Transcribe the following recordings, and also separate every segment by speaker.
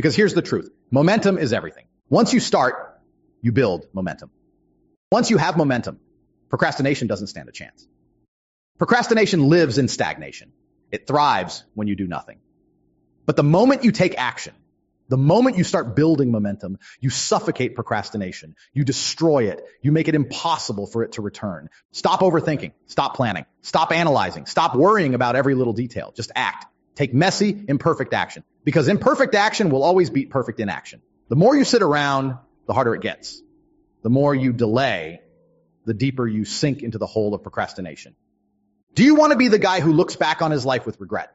Speaker 1: Because here's the truth. Momentum is everything. Once you start, you build momentum. Once you have momentum, procrastination doesn't stand a chance. Procrastination lives in stagnation. It thrives when you do nothing. But the moment you take action, the moment you start building momentum, you suffocate procrastination. You destroy it. You make it impossible for it to return. Stop overthinking. Stop planning. Stop analyzing. Stop worrying about every little detail. Just act. Take messy, imperfect action. Because imperfect action will always beat perfect inaction. The more you sit around, the harder it gets. The more you delay, the deeper you sink into the hole of procrastination. Do you want to be the guy who looks back on his life with regret?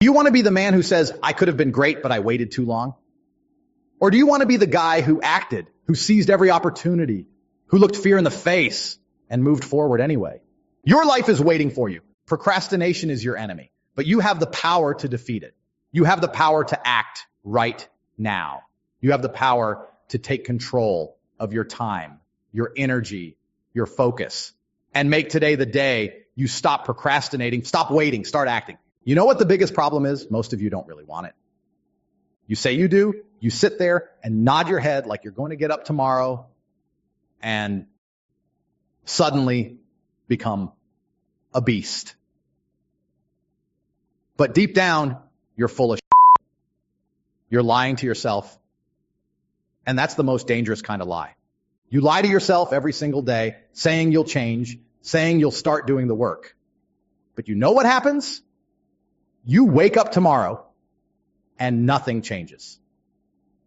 Speaker 1: Do you want to be the man who says, I could have been great, but I waited too long? Or do you want to be the guy who acted, who seized every opportunity, who looked fear in the face and moved forward anyway? Your life is waiting for you. Procrastination is your enemy, but you have the power to defeat it. You have the power to act right now. You have the power to take control of your time, your energy, your focus, and make today the day you stop procrastinating, stop waiting, start acting. You know what the biggest problem is? Most of you don't really want it. You say you do, you sit there and nod your head like you're going to get up tomorrow and suddenly become a beast. But deep down, you're full of shit. You're lying to yourself. And that's the most dangerous kind of lie. You lie to yourself every single day, saying you'll change, saying you'll start doing the work. But you know what happens? You wake up tomorrow and nothing changes.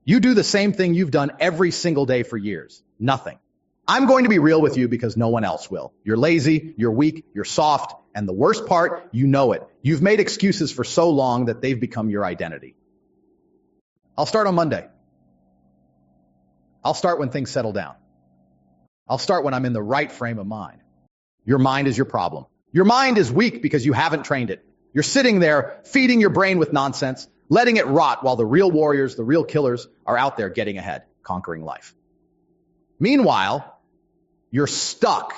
Speaker 1: You do the same thing you've done every single day for years. Nothing. I'm going to be real with you because no one else will. You're lazy, you're weak, you're soft, and the worst part, you know it. You've made excuses for so long that they've become your identity. I'll start on Monday. I'll start when things settle down. I'll start when I'm in the right frame of mind. Your mind is your problem. Your mind is weak because you haven't trained it. You're sitting there feeding your brain with nonsense, letting it rot while the real warriors, the real killers are out there getting ahead, conquering life. Meanwhile, you're stuck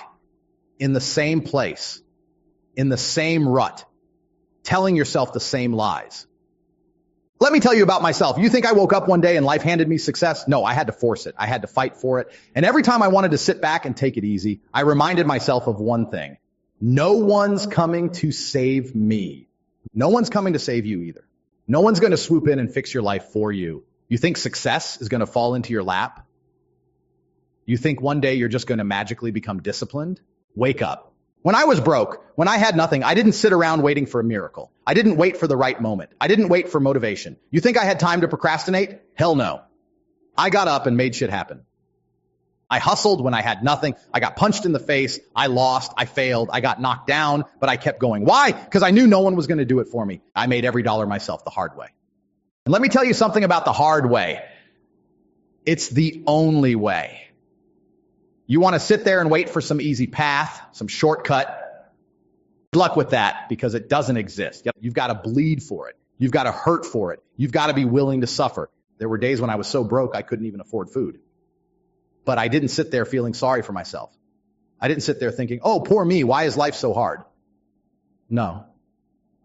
Speaker 1: in the same place, in the same rut, telling yourself the same lies. Let me tell you about myself. You think I woke up one day and life handed me success? No, I had to force it. I had to fight for it. And every time I wanted to sit back and take it easy, I reminded myself of one thing. No one's coming to save me. No one's coming to save you either. No one's going to swoop in and fix your life for you. You think success is going to fall into your lap? You think one day you're just going to magically become disciplined? Wake up. When I was broke, when I had nothing, I didn't sit around waiting for a miracle. I didn't wait for the right moment. I didn't wait for motivation. You think I had time to procrastinate? Hell no. I got up and made shit happen. I hustled when I had nothing. I got punched in the face. I lost. I failed. I got knocked down, but I kept going. Why? Because I knew no one was going to do it for me. I made every dollar myself the hard way. And let me tell you something about the hard way. It's the only way. You want to sit there and wait for some easy path, some shortcut. Good luck with that because it doesn't exist. You've got to bleed for it. You've got to hurt for it. You've got to be willing to suffer. There were days when I was so broke I couldn't even afford food. But I didn't sit there feeling sorry for myself. I didn't sit there thinking, oh, poor me, why is life so hard? No.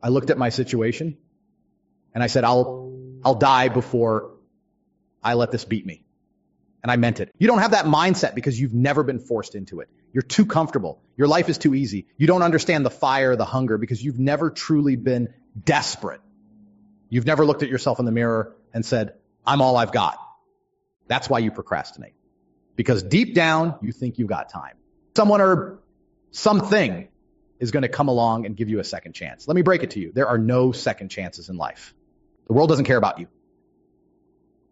Speaker 1: I looked at my situation and I said, I'll die before I let this beat me. And I meant it. You don't have that mindset because you've never been forced into it. You're too comfortable. Your life is too easy. You don't understand the fire, the hunger, because you've never truly been desperate. You've never looked at yourself in the mirror and said, I'm all I've got. That's why you procrastinate. Because deep down, you think you've got time. Someone or something is going to come along and give you a second chance. Let me break it to you. There are no second chances in life. The world doesn't care about you.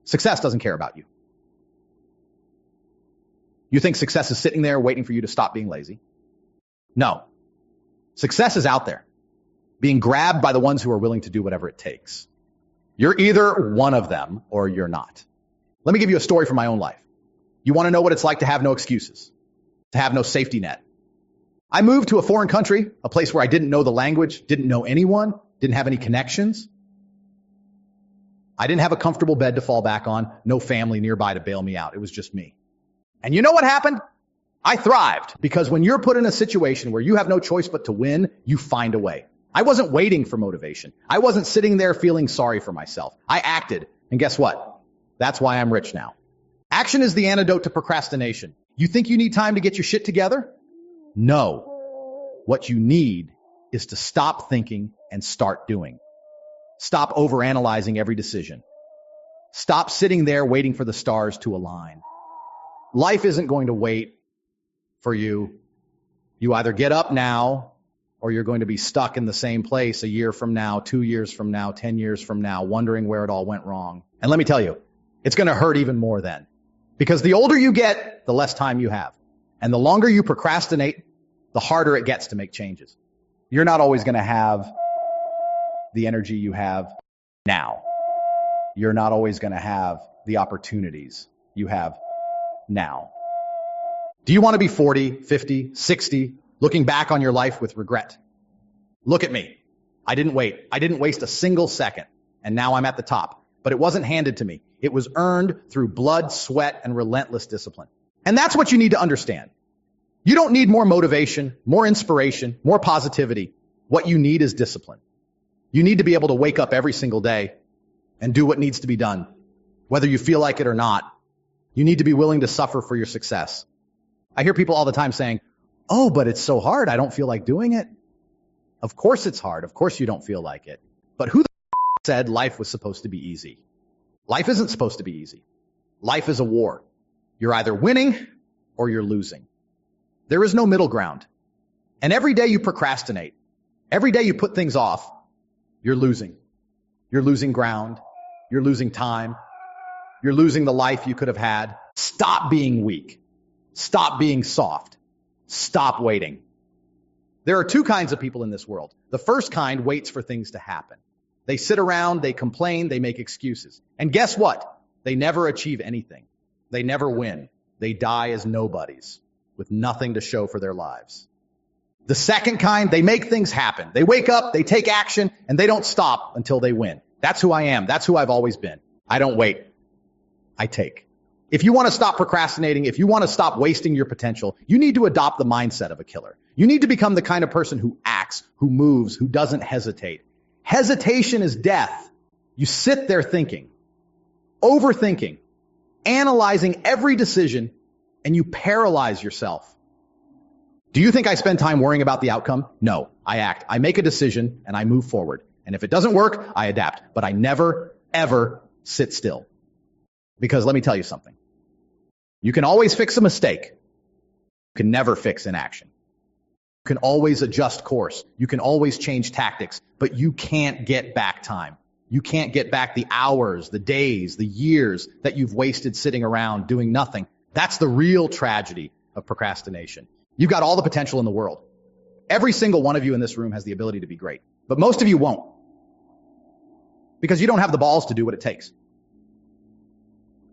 Speaker 1: Success doesn't care about you. You think success is sitting there waiting for you to stop being lazy? No. Success is out there, being grabbed by the ones who are willing to do whatever it takes. You're either one of them or you're not. Let me give you a story from my own life. You want to know what it's like to have no excuses, to have no safety net. I moved to a foreign country, a place where I didn't know the language, didn't know anyone, didn't have any connections. I didn't have a comfortable bed to fall back on, no family nearby to bail me out. It was just me. And you know what happened? I thrived because when you're put in a situation where you have no choice but to win, you find a way. I wasn't waiting for motivation. I wasn't sitting there feeling sorry for myself. I acted. And guess what? That's why I'm rich now. Action is the antidote to procrastination. You think you need time to get your shit together? No. What you need is to stop thinking and start doing. Stop overanalyzing every decision. Stop sitting there waiting for the stars to align. Life isn't going to wait for you. You either get up now, or you're going to be stuck in the same place a year from now, 2 years from now, 10 years from now, wondering where it all went wrong. And let me tell you, it's going to hurt even more then. Because the older you get, the less time you have. And the longer you procrastinate, the harder it gets to make changes. You're not always going to have the energy you have now. You're not always going to have the opportunities you have now. Do you want to be 40, 50, 60, looking back on your life with regret? Look at me. I didn't wait. I didn't waste a single second. And now I'm at the top. But it wasn't handed to me. It was earned through blood, sweat, and relentless discipline. And that's what you need to understand. You don't need more motivation, more inspiration, more positivity. What you need is discipline. You need to be able to wake up every single day and do what needs to be done, whether you feel like it or not. You need to be willing to suffer for your success. I hear people all the time saying, "Oh, but it's so hard. I don't feel like doing it." Of course it's hard. Of course you don't feel like it. But who the said life was supposed to be easy? Life isn't supposed to be easy. Life is a war. You're either winning or you're losing. There is no middle ground. And every day you procrastinate, every day you put things off, you're losing. You're losing ground. You're losing time. You're losing the life you could have had. Stop being weak. Stop being soft. Stop waiting. There are two kinds of people in this world. The first kind waits for things to happen. They sit around, they complain, they make excuses. And guess what? They never achieve anything. They never win. They die as nobodies with nothing to show for their lives. The second kind, they make things happen. They wake up, they take action, and they don't stop until they win. That's who I am. That's who I've always been. I don't wait. I take. If you want to stop procrastinating, if you want to stop wasting your potential, you need to adopt the mindset of a killer. You need to become the kind of person who acts, who moves, who doesn't hesitate. Hesitation is death. You sit there thinking, overthinking, analyzing every decision, and you paralyze yourself. Do you think I spend time worrying about the outcome? No, I act. I make a decision and I move forward. And if it doesn't work, I adapt. But I never, ever sit still. Because let me tell you something. You can always fix a mistake. You can never fix inaction. You can always adjust course. You can always change tactics, but you can't get back time. You can't get back the hours, the days, the years that you've wasted sitting around doing nothing. That's the real tragedy of procrastination. You've got all the potential in the world. Every single one of you in this room has the ability to be great, but most of you won't because you don't have the balls to do what it takes.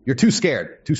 Speaker 1: You're too scared, too